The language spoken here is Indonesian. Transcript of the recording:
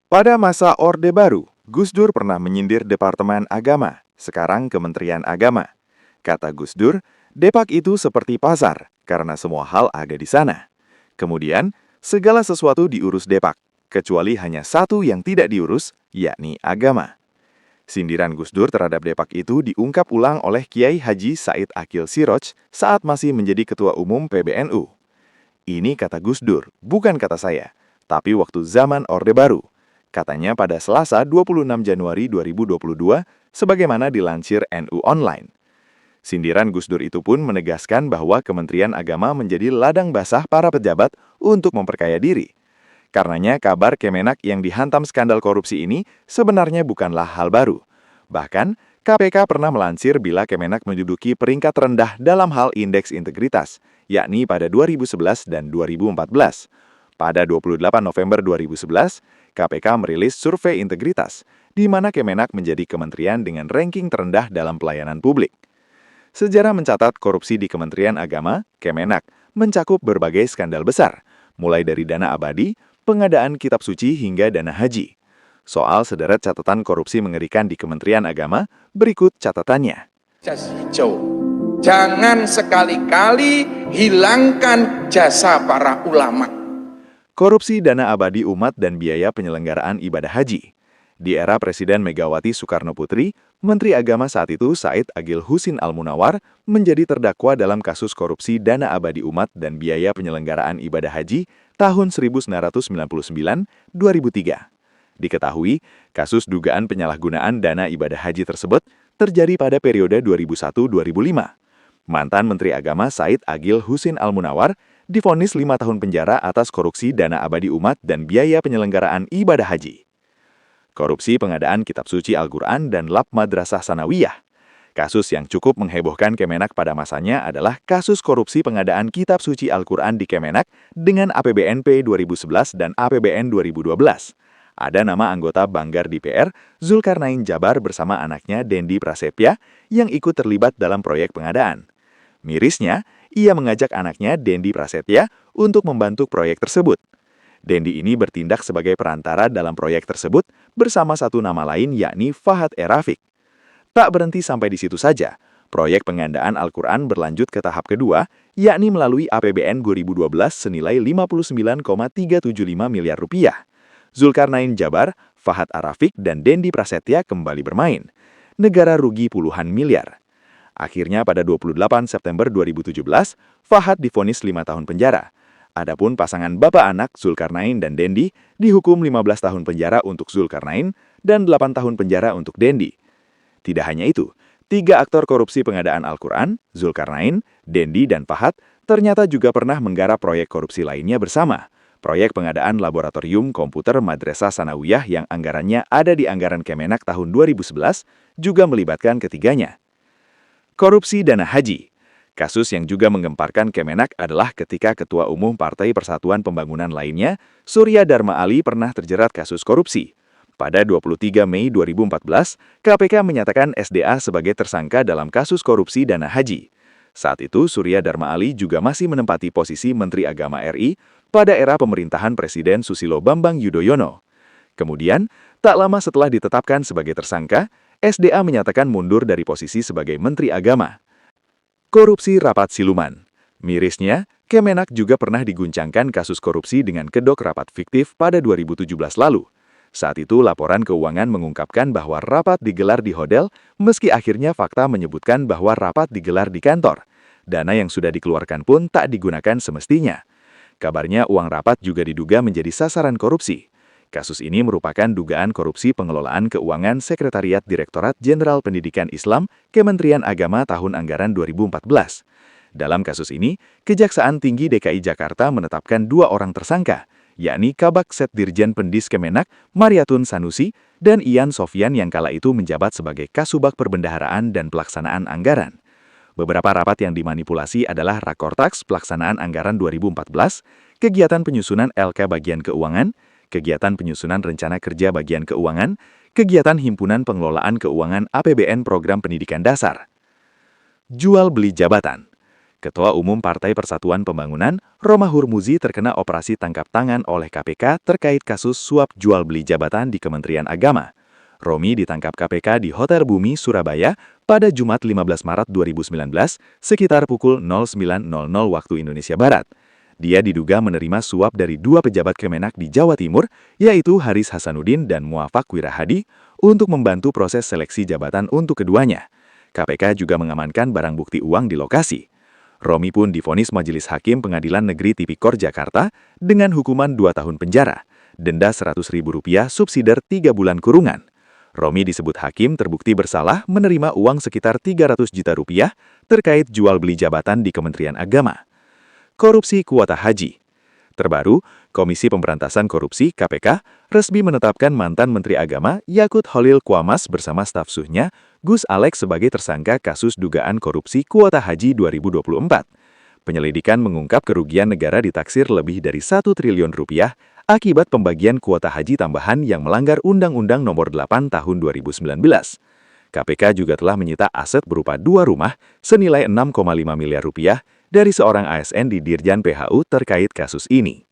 Pada masa Orde Baru, Gus Dur pernah menyindir Departemen Agama, sekarang Kementerian Agama. Kata Gus Dur, Depak itu seperti pasar, karena semua hal ada di sana. Kemudian, segala sesuatu diurus Depak, kecuali hanya satu yang tidak diurus, yakni agama. Sindiran Gus Dur terhadap Depak itu diungkap ulang oleh Kiai Haji Said Akil Siroj saat masih menjadi Ketua Umum PBNU. Ini kata Gus Dur, bukan kata saya, tapi waktu zaman Orde Baru. Katanya pada Selasa 26 Januari 2022, sebagaimana dilansir NU Online. Sindiran Gus Dur itu pun menegaskan bahwa Kementerian Agama menjadi ladang basah para pejabat untuk memperkaya diri. Karenanya kabar Kemenak yang dihantam skandal korupsi ini sebenarnya bukanlah hal baru. Bahkan, KPK pernah melansir bila Kemenak menduduki peringkat rendah dalam hal indeks integritas, yakni pada 2011 dan 2014. Pada 28 November 2011, KPK merilis survei integritas, di mana Kemenak menjadi kementerian dengan ranking terendah dalam pelayanan publik. Sejarah mencatat korupsi di Kementerian Agama, Kemenak, mencakup berbagai skandal besar, mulai dari dana abadi, pengadaan kitab suci hingga dana haji. Soal sederet catatan korupsi mengerikan di Kementerian Agama, berikut catatannya. Jas hijau. Jangan sekali-kali hilangkan jasa para ulama. Korupsi dana abadi umat dan biaya penyelenggaraan ibadah haji. Di era Presiden Megawati Soekarno Putri, Menteri Agama saat itu Said Agil Husin Al-Munawar menjadi terdakwa dalam kasus korupsi dana abadi umat dan biaya penyelenggaraan ibadah haji tahun 1999-2003. Diketahui, kasus dugaan penyalahgunaan dana ibadah haji tersebut terjadi pada periode 2001-2005. Mantan Menteri Agama Said Agil Husin Al-Munawar divonis 5 tahun penjara atas korupsi dana abadi umat dan biaya penyelenggaraan ibadah haji. Korupsi pengadaan kitab suci Al-Quran dan lab madrasah sanawiyah. Kasus yang cukup menghebohkan Kemenak pada masanya adalah kasus korupsi pengadaan kitab suci Al-Quran di Kemenak dengan APBNP 2011 dan APBN 2012. Ada nama anggota Banggar DPR, Zulkarnain Jabar bersama anaknya Dendi Prasetya yang ikut terlibat dalam proyek pengadaan. Mirisnya, ia mengajak anaknya Dendi Prasetya untuk membantu proyek tersebut. Dendi ini bertindak sebagai perantara dalam proyek tersebut bersama satu nama lain yakni Fahad Rafiq. Tak berhenti sampai di situ saja, proyek pengadaan Al-Quran berlanjut ke tahap kedua, yakni melalui APBN 2012 senilai 59,375 miliar rupiah. Zulkarnain Jabar, Fahad Rafiq, dan Dendi Prasetya kembali bermain. Negara rugi puluhan miliar. Akhirnya pada 28 September 2017, Fahad divonis 5 tahun penjara. Adapun pasangan bapak anak Zulkarnain dan Dendi dihukum 15 tahun penjara untuk Zulkarnain dan 8 tahun penjara untuk Dendi. Tidak hanya itu, 3 aktor korupsi pengadaan Al-Quran, Zulkarnain, Dendi, dan Fahad ternyata juga pernah menggarap proyek korupsi lainnya bersama. Proyek pengadaan laboratorium komputer Madrasah Sanawiyah yang anggarannya ada di anggaran Kemenak tahun 2011 juga melibatkan ketiganya. Korupsi dana haji. Kasus yang juga menggemparkan Kemenak adalah ketika Ketua Umum Partai Persatuan Pembangunan lainnya, Surya Dharma Ali pernah terjerat kasus korupsi. Pada 23 Mei 2014, KPK menyatakan SDA sebagai tersangka dalam kasus korupsi dana haji. Saat itu, Surya Dharma Ali juga masih menempati posisi Menteri Agama RI pada era pemerintahan Presiden Susilo Bambang Yudhoyono. Kemudian, tak lama setelah ditetapkan sebagai tersangka, SDA menyatakan mundur dari posisi sebagai Menteri Agama. Korupsi rapat siluman. Mirisnya, Kemenak juga pernah diguncangkan kasus korupsi dengan kedok rapat fiktif pada 2017 lalu. Saat itu laporan keuangan mengungkapkan bahwa rapat digelar di hotel, meski akhirnya fakta menyebutkan bahwa rapat digelar di kantor. Dana yang sudah dikeluarkan pun tak digunakan semestinya. Kabarnya uang rapat juga diduga menjadi sasaran korupsi. Kasus ini merupakan dugaan korupsi pengelolaan keuangan Sekretariat Direktorat Jenderal Pendidikan Islam Kementerian Agama tahun anggaran 2014. Dalam kasus ini, Kejaksaan Tinggi DKI Jakarta menetapkan 2 orang tersangka, yakni Kabak Setdirjen Pendis Kemenak Mariatun Sanusi dan Ian Sofyan yang kala itu menjabat sebagai Kasubag Perbendaharaan dan Pelaksanaan Anggaran. Beberapa rapat yang dimanipulasi adalah Rakortaks Pelaksanaan Anggaran 2014, Kegiatan Penyusunan LK Bagian Keuangan, Kegiatan Penyusunan Rencana Kerja Bagian Keuangan, Kegiatan Himpunan Pengelolaan Keuangan APBN Program Pendidikan Dasar. Jual beli jabatan. Ketua Umum Partai Persatuan Pembangunan, Romahur Muzi terkena operasi tangkap tangan oleh KPK terkait kasus suap jual beli jabatan di Kementerian Agama. Romi ditangkap KPK di Hotel Bumi, Surabaya pada Jumat 15 Maret 2019 sekitar pukul 09.00 waktu Indonesia Barat. Dia diduga menerima suap dari dua pejabat Kemenak di Jawa Timur, yaitu Haris Hasanuddin dan Muafak Wirahadi, untuk membantu proses seleksi jabatan untuk keduanya. KPK juga mengamankan barang bukti uang di lokasi. Romi pun divonis Majelis Hakim Pengadilan Negeri Tipikor Jakarta dengan hukuman 2 tahun penjara, denda Rp100.000 subsidiar 3 bulan kurungan. Romi disebut hakim terbukti bersalah menerima uang sekitar 300 juta rupiah terkait jual beli jabatan di Kementerian Agama. Korupsi kuota haji. Terbaru, Komisi Pemberantasan Korupsi (KPK) resmi menetapkan mantan Menteri Agama Yakut Khalil Quamas bersama staf suhnya Gus Alex sebagai tersangka kasus dugaan korupsi kuota haji 2024. Penyelidikan mengungkap kerugian negara ditaksir lebih dari 1 triliun rupiah akibat pembagian kuota haji tambahan yang melanggar Undang-Undang Nomor 8 Tahun 2019. KPK juga telah menyita aset berupa 2 rumah senilai 6,5 miliar rupiah dari seorang ASN di Dirjen PHU terkait kasus ini.